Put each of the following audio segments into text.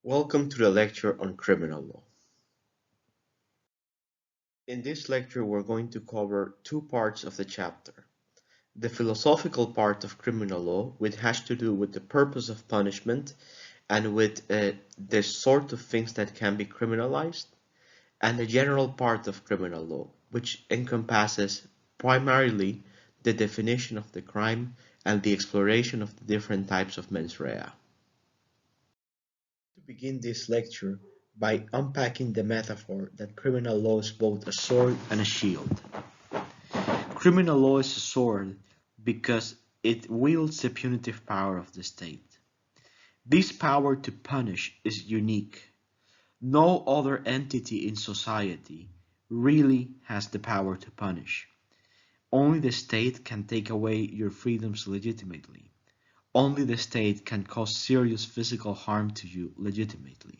Welcome to the lecture on criminal law. In this lecture, we're going to cover two parts of the chapter. The philosophical part of criminal law, which has to do with the purpose of punishment and with the sort of things that can be criminalized, and the general part of criminal law, which encompasses primarily the definition of the crime and the exploration of the different types of mens rea. To begin this lecture by unpacking the metaphor that criminal law is both a sword and a shield. Criminal law is a sword because it wields the punitive power of the state. This power to punish is unique. No other entity in society really has the power to punish. Only the state can take away your freedoms legitimately. Only the state can cause serious physical harm to you legitimately.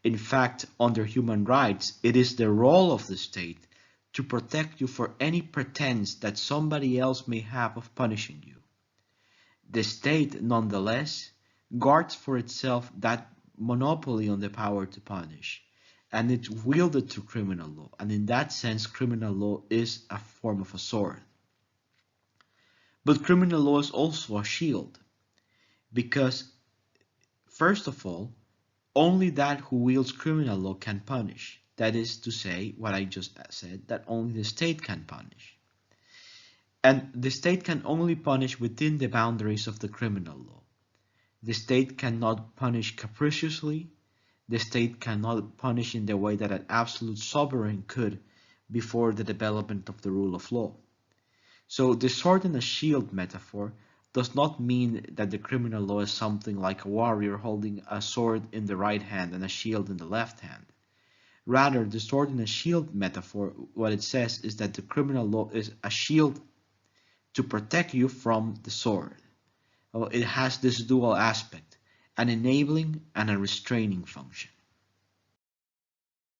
In fact, under human rights, it is the role of the state to protect you for any pretense that somebody else may have of punishing you. The state, nonetheless, guards for itself that monopoly on the power to punish, and it's wielded through criminal law, and in that sense, criminal law is a form of a sword. But criminal law is also a shield, because, first of all, only that who wields criminal law can punish. That is to say, what I just said, that only the state can punish. And the state can only punish within the boundaries of the criminal law. The state cannot punish capriciously. The state cannot punish in the way that an absolute sovereign could before the development of the rule of law. So the sword and a shield metaphor does not mean that the criminal law is something like a warrior holding a sword in the right hand and a shield in the left hand. Rather, the sword and a shield metaphor, what it says is that the criminal law is a shield to protect you from the sword. It has this dual aspect, an enabling and a restraining function.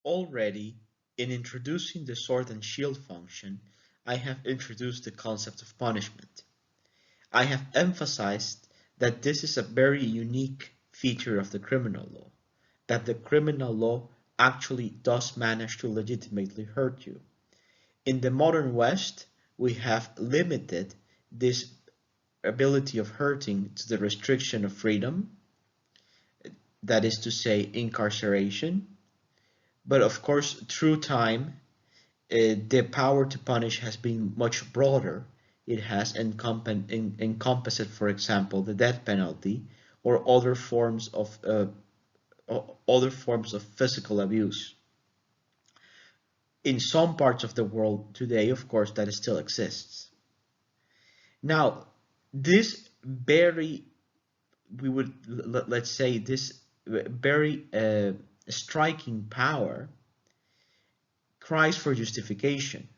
Already, in introducing the sword and shield function, I have introduced the concept of punishment. I have emphasized that this is a very unique feature of the criminal law, that the criminal law actually does manage to legitimately hurt you. In the modern West, we have limited this ability of hurting to the restriction of freedom, that is to say, incarceration. But of course, through time, the power to punish has been much broader. It has encompassed, for example, the death penalty or other forms of physical abuse. In some parts of the world today, of course, that still exists. Now, this very, let's say, this very striking power cries for justification.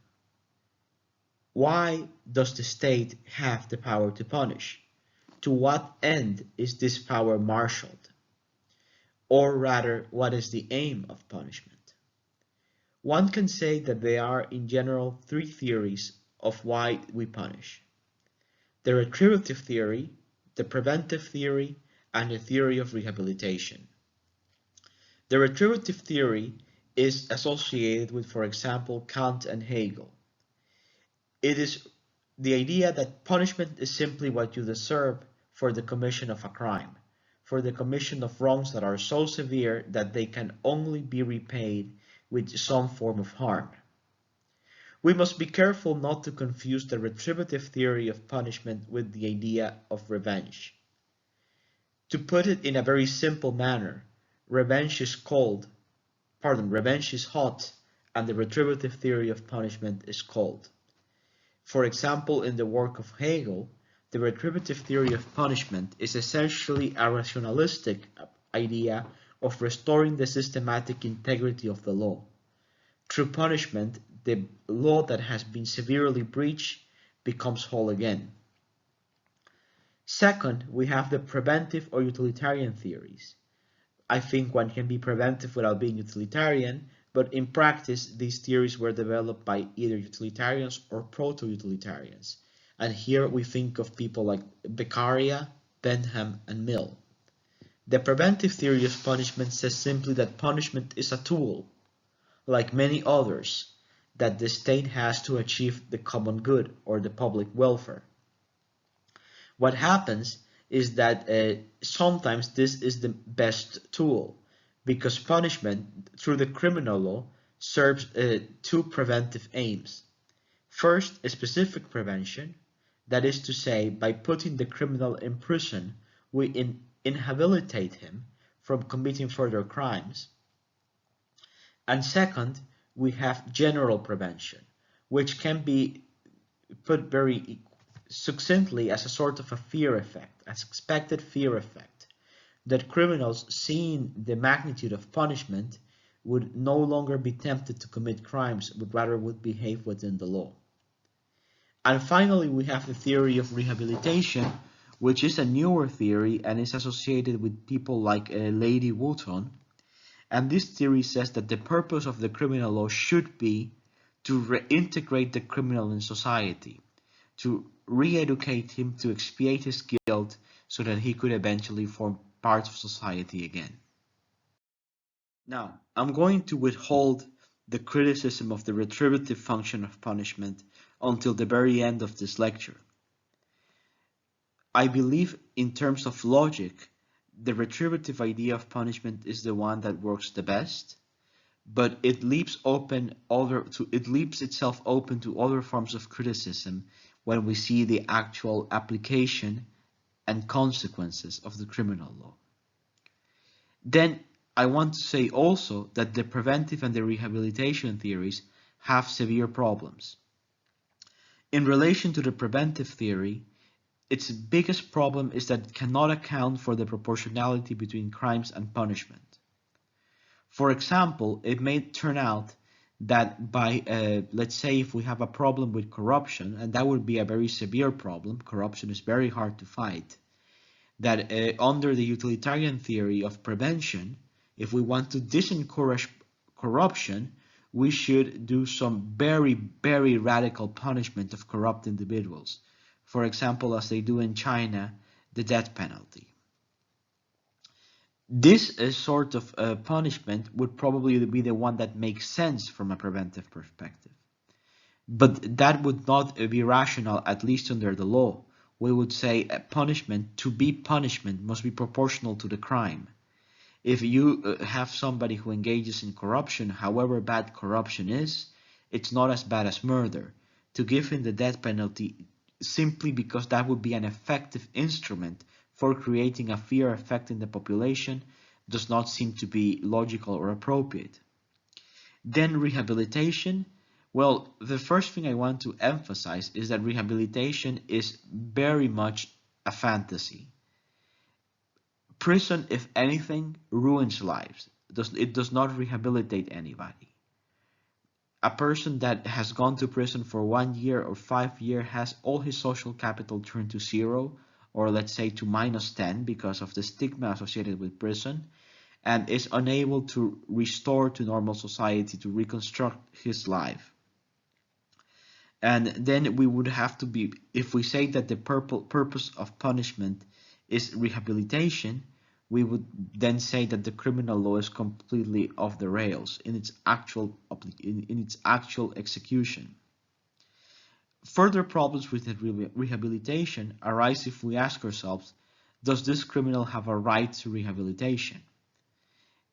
Why does the state have the power to punish? To what end is this power marshaled? Or rather, what is the aim of punishment? One can say that there are in general three theories of why we punish: the retributive theory, the preventive theory, and the theory of rehabilitation. The retributive theory is associated with, for example, Kant and Hegel. It is the idea that punishment is simply what you deserve for the commission of a crime, for the commission of wrongs that are so severe that they can only be repaid with some form of harm. We must be careful not to confuse the retributive theory of punishment with the idea of revenge. To put it in a very simple manner, revenge is hot, and the retributive theory of punishment is cold. For example, in the work of Hegel, the retributive theory of punishment is essentially a rationalistic idea of restoring the systematic integrity of the law. Through punishment, the law that has been severely breached becomes whole again. Second, we have the preventive or utilitarian theories. I think one can be preventive without being utilitarian, but in practice, these theories were developed by either utilitarians or proto-utilitarians. And here we think of people like Beccaria, Bentham, and Mill. The preventive theory of punishment says simply that punishment is a tool, like many others, that the state has to achieve the common good or the public welfare. What happens is that sometimes this is the best tool, because punishment through the criminal law serves two preventive aims. First, a specific prevention, that is to say, by putting the criminal in prison, we inhabilitate him from committing further crimes. And second, we have general prevention, which can be put very succinctly as a sort of a fear effect, as expected fear effect, that criminals, seeing the magnitude of punishment, would no longer be tempted to commit crimes, but rather would behave within the law. And finally, we have the theory of rehabilitation, which is a newer theory and is associated with people like Lady Wootton. And this theory says that the purpose of the criminal law should be to reintegrate the criminal in society, to re-educate him to expiate his guilt so that he could eventually form part of society again. Now, I'm going to withhold the criticism of the retributive function of punishment until the very end of this lecture. I believe in terms of logic, the retributive idea of punishment is the one that works the best, but it leaves itself open to other forms of criticism when we see the actual application and consequences of the criminal law. Then I want to say also that the preventive and the rehabilitation theories have severe problems. In relation to the preventive theory, its biggest problem is that it cannot account for the proportionality between crimes and punishment. For example, it may turn out that by, let's say if we have a problem with corruption, and that would be a very severe problem, corruption is very hard to fight, that under the utilitarian theory of prevention, if we want to disencourage corruption, we should do some very, very radical punishment of corrupt individuals. For example, as they do in China, the death penalty. This sort of punishment would probably be the one that makes sense from a preventive perspective. But that would not be rational, at least under the law. We would say punishment, to be punishment, must be proportional to the crime. If you have somebody who engages in corruption, however bad corruption is, it's not as bad as murder. To give him the death penalty simply because that would be an effective instrument for creating a fear effect in the population does not seem to be logical or appropriate. Then rehabilitation. Well, the first thing I want to emphasize is that rehabilitation is very much a fantasy. Prison, if anything, ruins lives. It does not rehabilitate anybody. A person that has gone to prison for 1 year or 5 years has all his social capital turned to zero, or let's say to -10 because of the stigma associated with prison, and is unable to restore to normal society, to reconstruct his life. And then we would have to be, if we say that the purpose of punishment is rehabilitation, we would then say that the criminal law is completely off the rails in its actual execution. Further problems with rehabilitation arise if we ask ourselves, does this criminal have a right to rehabilitation?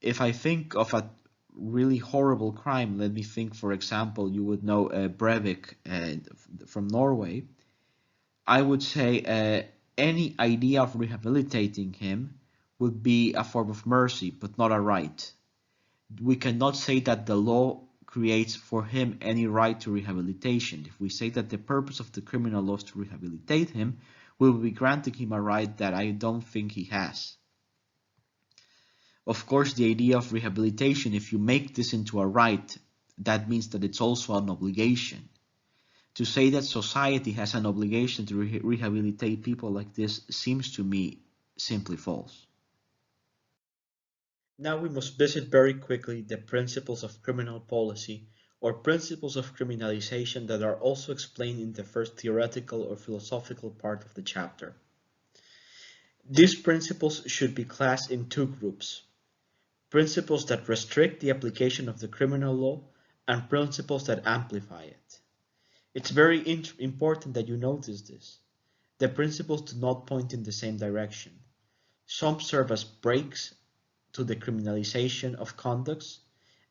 If I think of a really horrible crime, let me think, for example, you would know Breivik from Norway, I would say any idea of rehabilitating him would be a form of mercy, but not a right. We cannot say that the law creates for him any right to rehabilitation. If we say that the purpose of the criminal law is to rehabilitate him, we will be granting him a right that I don't think he has. Of course, the idea of rehabilitation, if you make this into a right, that means that it's also an obligation. To say that society has an obligation to rehabilitate people like this seems to me simply false. Now we must visit very quickly the principles of criminal policy, or principles of criminalization, that are also explained in the first theoretical or philosophical part of the chapter. These principles should be classed in two groups: principles that restrict the application of the criminal law and principles that amplify it. It's very important that you notice this. The principles do not point in the same direction. Some serve as brakes to the criminalization of conducts,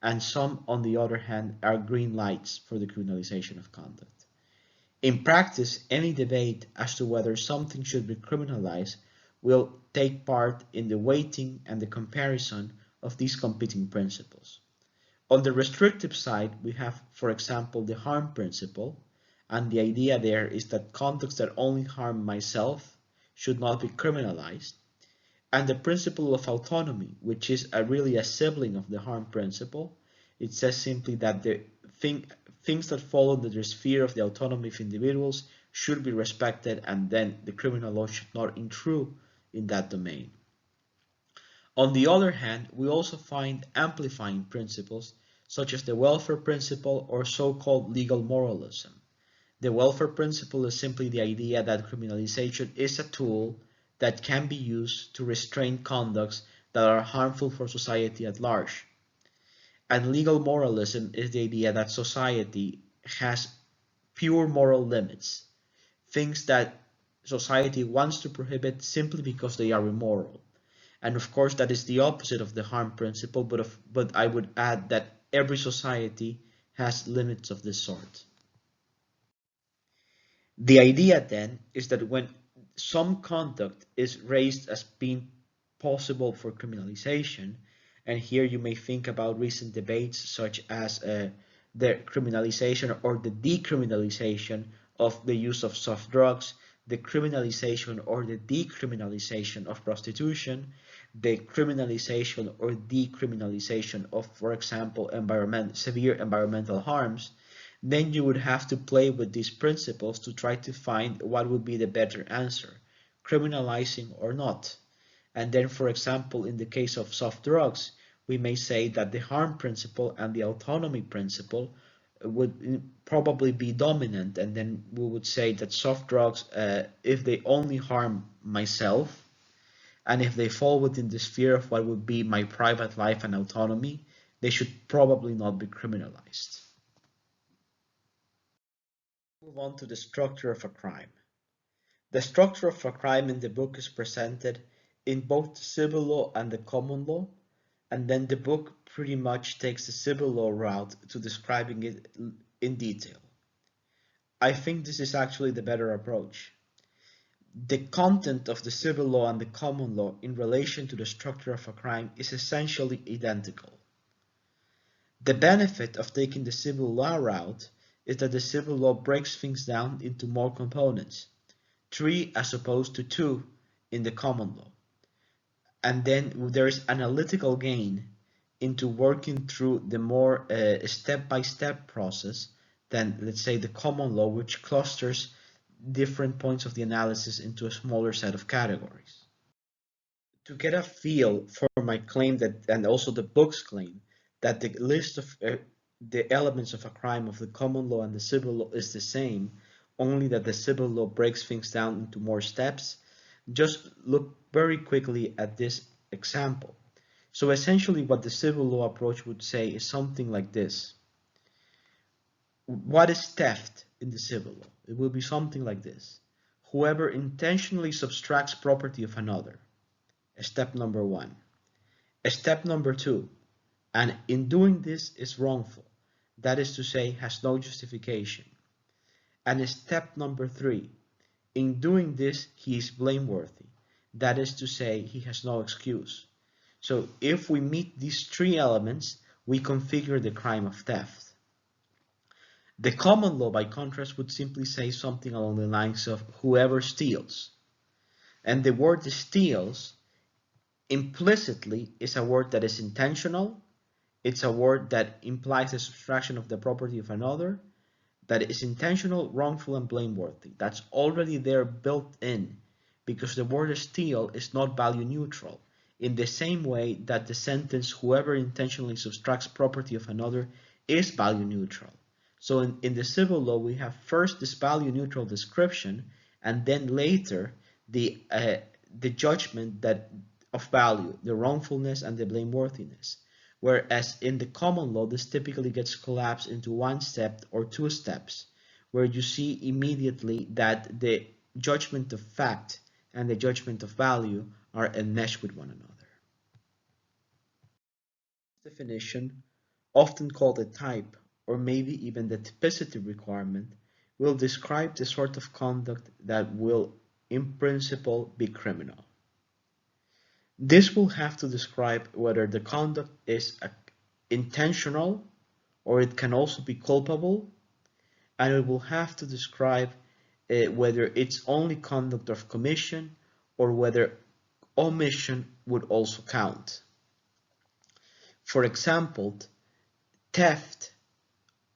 and some, on the other hand, are green lights for the criminalization of conduct. In practice, any debate as to whether something should be criminalized will take part in the weighting and the comparison of these competing principles. On the restrictive side, we have, for example, the harm principle, and the idea there is that conducts that only harm myself should not be criminalized, and the principle of autonomy, which is really a sibling of the harm principle. It says simply that the things that fall under the sphere of the autonomy of individuals should be respected, and then the criminal law should not intrude in that domain. On the other hand, we also find amplifying principles such as the welfare principle or so-called legal moralism. The welfare principle is simply the idea that criminalization is a tool that can be used to restrain conducts that are harmful for society at large. And legal moralism is the idea that society has pure moral limits, things that society wants to prohibit simply because they are immoral. And of course, that is the opposite of the harm principle, but I would add that every society has limits of this sort. The idea then is that when some conduct is raised as being possible for criminalization, and here you may think about recent debates such as the criminalization or the decriminalization of the use of soft drugs, the criminalization or the decriminalization of prostitution, the criminalization or decriminalization of, for example, severe environmental harms, then you would have to play with these principles to try to find what would be the better answer, criminalizing or not. And then, for example, in the case of soft drugs, we may say that the harm principle and the autonomy principle would probably be dominant, and then we would say that soft drugs, if they only harm myself, and if they fall within the sphere of what would be my private life and autonomy, they should probably not be criminalized. Move on to the structure of a crime. The structure of a crime in the book is presented in both the civil law and the common law, and then the book pretty much takes the civil law route to describing it in detail. I think this is actually the better approach. The content of the civil law and the common law in relation to the structure of a crime is essentially identical. The benefit of taking the civil law route is that the civil law breaks things down into more components, 3 as opposed to 2 in the common law. And then there is analytical gain into working through the more step-by-step process than, let's say, the common law, which clusters different points of the analysis into a smaller set of categories. To get a feel for my claim that, and also the book's claim, that the list of the elements of a crime of the common law and the civil law is the same, only that the civil law breaks things down into more steps, just look very quickly at this example. So essentially what the civil law approach would say is something like this. What is theft in the civil law? It will be something like this. Whoever intentionally subtracts property of another. Step number 1. Step number 2. And in doing this is wrongful. That is to say, has no justification. And step number 3. In doing this, he is blameworthy. That is to say, he has no excuse. So if we meet these 3 elements, we configure the crime of theft. The common law, by contrast, would simply say something along the lines of whoever steals. And the word steals implicitly is a word that is intentional. It's a word that implies the subtraction of the property of another, that is intentional, wrongful, and blameworthy. That's already there built in, because the word steal is not value neutral, in the same way that the sentence whoever intentionally subtracts property of another is value neutral. So in the civil law, we have first this value neutral description, and then later the the judgment that of value, the wrongfulness and the blameworthiness. Whereas in the common law, this typically gets collapsed into one step or two steps, where you see immediately that the judgment of fact and the judgment of value are enmeshed with one another. Definition, often called a type or maybe even the typicity requirement, will describe the sort of conduct that will in principle be criminal. This will have to describe whether the conduct is intentional or it can also be culpable, and it will have to describe whether it's only conduct of commission or whether omission would also count. For example, theft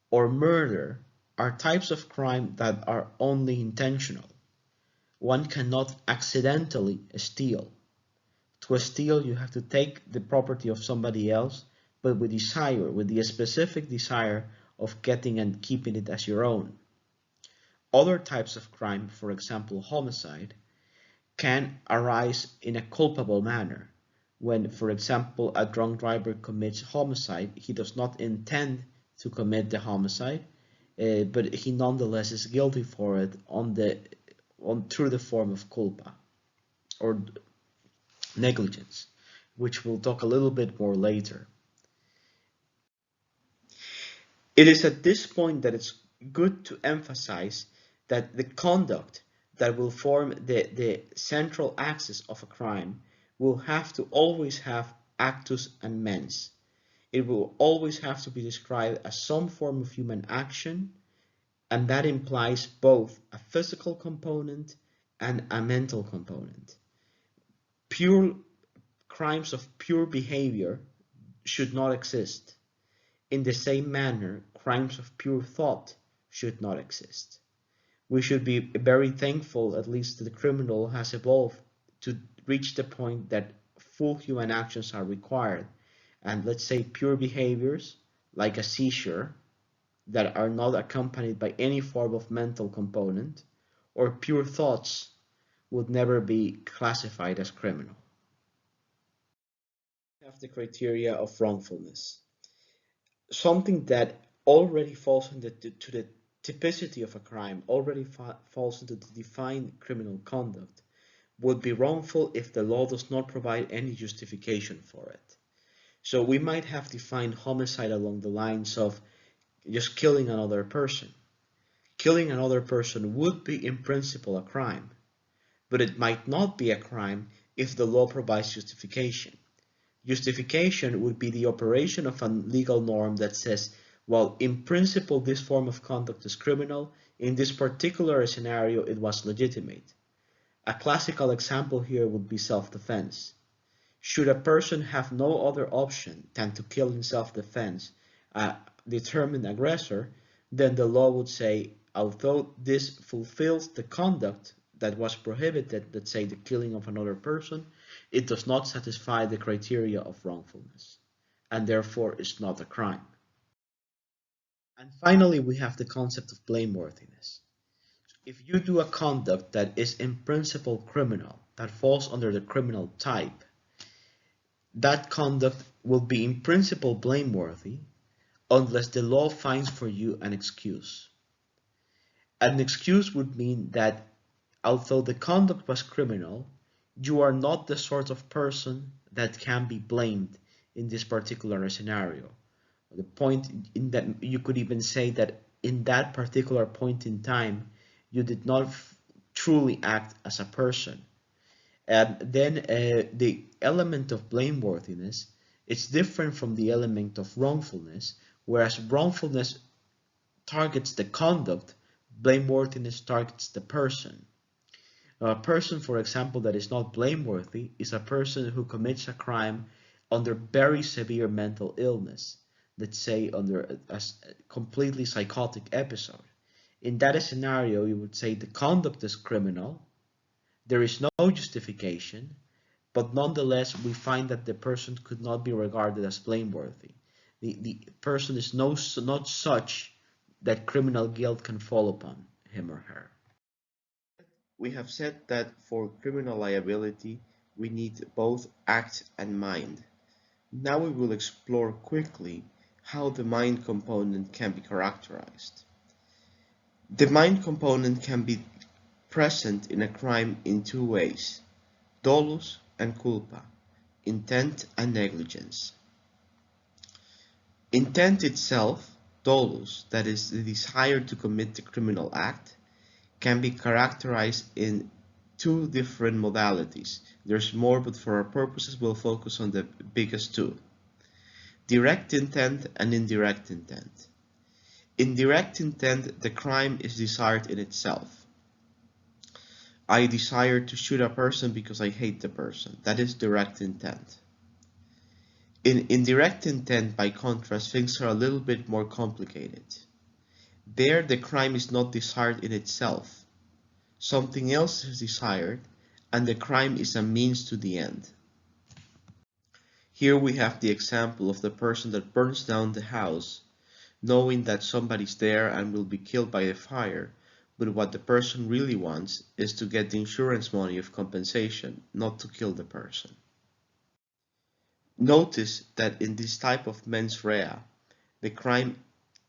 or murder are types of crime that are only intentional. One cannot accidentally steal. To steal, you have to take the property of somebody else, but with desire, with the specific desire of getting and keeping it as your own. Other types of crime, for example, homicide, can arise in a culpable manner. When, for example, a drunk driver commits homicide, he does not intend to commit the homicide, but he nonetheless is guilty for it through the form of culpa or negligence, which we'll talk a little bit more later. It is at this point that it's good to emphasize that the conduct that will form the central axis of a crime will have to always have actus and mens. It will always have to be described as some form of human action, and that implies both a physical component and a mental component. Pure crimes of pure behavior should not exist. In the same manner, crimes of pure thought should not exist. We should be very thankful, at least the criminal has evolved to reach the point that full human actions are required. And let's say pure behaviors, like a seizure, that are not accompanied by any form of mental component, or pure thoughts, would never be classified as criminal. We have the criteria of wrongfulness. Something that already falls into the typicity of a crime, already falls into the defined criminal conduct, would be wrongful if the law does not provide any justification for it. So we might have defined homicide along the lines of just killing another person. Killing another person would be in principle a crime, but it might not be a crime if the law provides justification. Justification would be the operation of a legal norm that says, well, in principle, this form of conduct is criminal. In this particular scenario, it was legitimate. A classical example here would be self-defense. Should a person have no other option than to kill in self-defense a determined aggressor, then the law would say, although this fulfills the conduct that was prohibited, let's say the killing of another person, it does not satisfy the criteria of wrongfulness, and therefore is not a crime. And finally, we have the concept of blameworthiness. If you do a conduct that is in principle criminal, that falls under the criminal type, that conduct will be in principle blameworthy unless the law finds for you an excuse. An excuse would mean that although the conduct was criminal, you are not the sort of person that can be blamed in this particular scenario. The point in that you could even say that in that particular point in time, you did not truly act as a person. And then the element of blameworthiness is different from the element of wrongfulness, whereas wrongfulness targets the conduct, blameworthiness targets the person. A person, for example, that is not blameworthy is a person who commits a crime under very severe mental illness, let's say under a completely psychotic episode. In that scenario, you would say the conduct is criminal, there is no justification, but nonetheless we find that the person could not be regarded as blameworthy. The person is not such that criminal guilt can fall upon him or her. We have said that for criminal liability, we need both act and mind. Now we will explore quickly how the mind component can be characterized. The mind component can be present in a crime in two ways: dolus and culpa, intent and negligence. Intent itself, dolus, that is the desire to commit the criminal act, can be characterized in two different modalities. There's more, but for our purposes, we'll focus on the biggest two: direct intent and indirect intent. In direct intent, the crime is desired in itself. I desire to shoot a person because I hate the person. That is direct intent. In indirect intent, by contrast, things are a little bit more complicated. There, the crime is not desired in itself. Something else is desired, and the crime is a means to the end. Here we have the example of the person that burns down the house, knowing that somebody's there and will be killed by the fire, but what the person really wants is to get the insurance money of compensation, not to kill the person. Notice that in this type of mens rea, the crime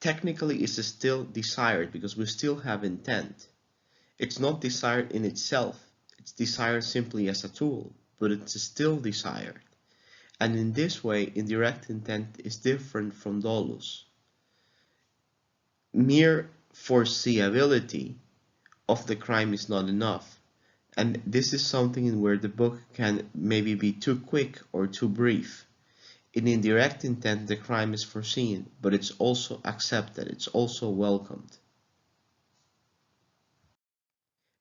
technically is still desired because we still have intent. It's not desired in itself, it's desired simply as a tool, but it's still desired. And in this way, indirect intent is different from dolus. Mere foreseeability of the crime is not enough. And this is something in where the book can maybe be too quick or too brief. In indirect intent, the crime is foreseen, but it's also accepted, it's also welcomed.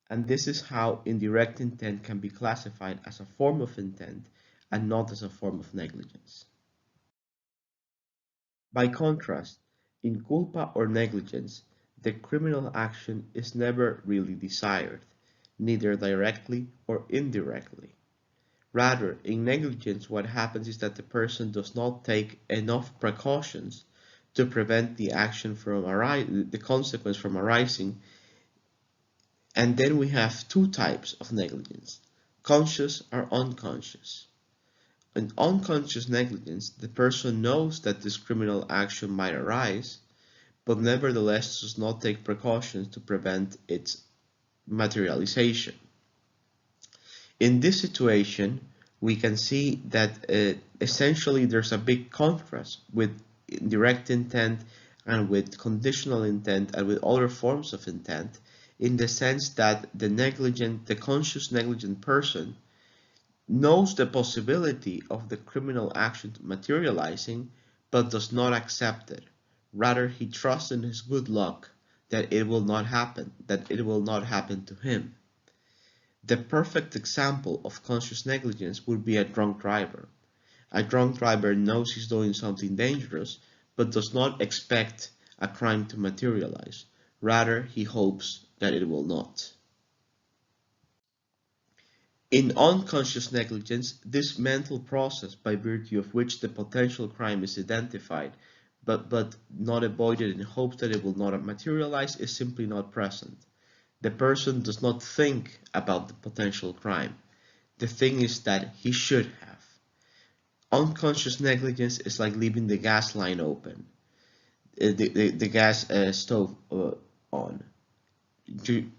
And this is how indirect intent can be classified as a form of intent and not as a form of negligence. By contrast, in culpa or negligence, the criminal action is never really desired, neither directly or indirectly. Rather, in negligence, what happens is that the person does not take enough precautions to prevent the action from the consequence from arising. And then we have two types of negligence: conscious or unconscious. In unconscious negligence, the person knows that this criminal action might arise, but nevertheless does not take precautions to prevent its materialization. In this situation, we can see that essentially there's a big contrast with direct intent and with conditional intent and with other forms of intent, in the sense that the conscious negligent person knows the possibility of the criminal action materializing, but does not accept it. Rather, he trusts in his good luck that it will not happen, that it will not happen to him. The perfect example of conscious negligence would be a drunk driver. A drunk driver knows he's doing something dangerous, but does not expect a crime to materialize. Rather, he hopes that it will not. In unconscious negligence, this mental process by virtue of which the potential crime is identified, but not avoided in hopes that it will not materialize, is simply not present. The person does not think about the potential crime. The thing is that he should have. Unconscious negligence is like leaving the gas line open, the gas stove on. You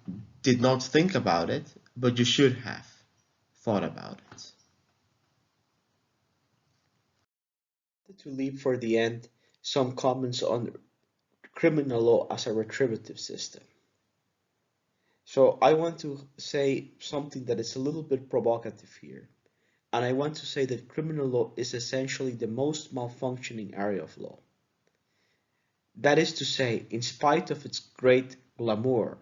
did not think about it, but you should have thought about it. To leave for the end some comments on criminal law as a retributive system. So I want to say something that is a little bit provocative here. And I want to say that criminal law is essentially the most malfunctioning area of law. That is to say, in spite of its great glamour,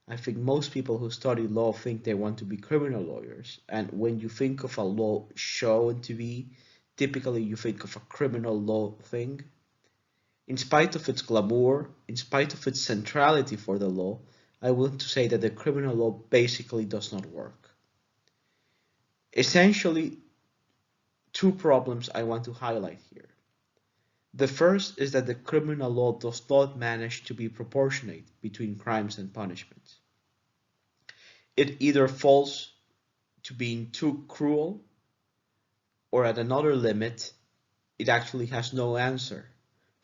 I think most people who study law think they want to be criminal lawyers. And when you think of a law show on TV, typically you think of a criminal law thing. In spite of its glamour, in spite of its centrality for the law, I want to say that the criminal law basically does not work. Essentially, two problems I want to highlight here. The first is that the criminal law does not manage to be proportionate between crimes and punishments. it either falls to being too cruel, or at another limit, it actually has no answer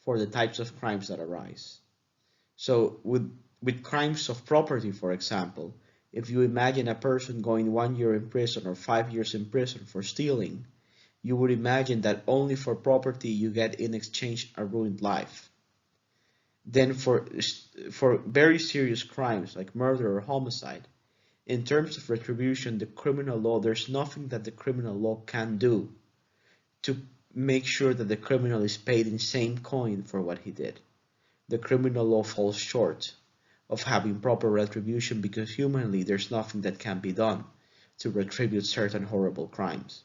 for the types of crimes that arise. So with crimes of property, for example, if you imagine a person going 1 year in prison or 5 years in prison for stealing, you would imagine that only for property you get in exchange a ruined life. Then for very serious crimes like murder or homicide, in terms of retribution, the criminal law, there's nothing that the criminal law can do to make sure that the criminal is paid in same coin for what he did. The criminal law falls short of having proper retribution because humanly there's nothing that can be done to retribute certain horrible crimes.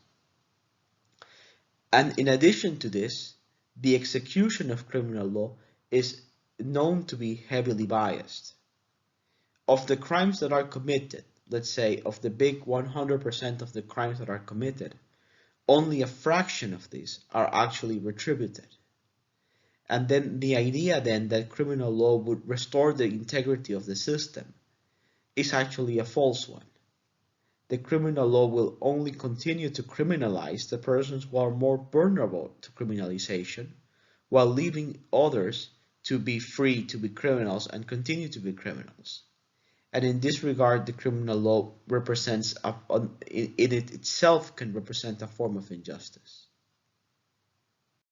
And in addition to this, the execution of criminal law is known to be heavily biased. Of the crimes that are committed, let's say of the big 100% of the crimes that are committed, only a fraction of these are actually retributed. And then the idea then that criminal law would restore the integrity of the system is actually a false one. The criminal law will only continue to criminalize the persons who are more vulnerable to criminalization, while leaving others to be free to be criminals and continue to be criminals. And in this regard, the criminal law represents, in it itself can represent a form of injustice.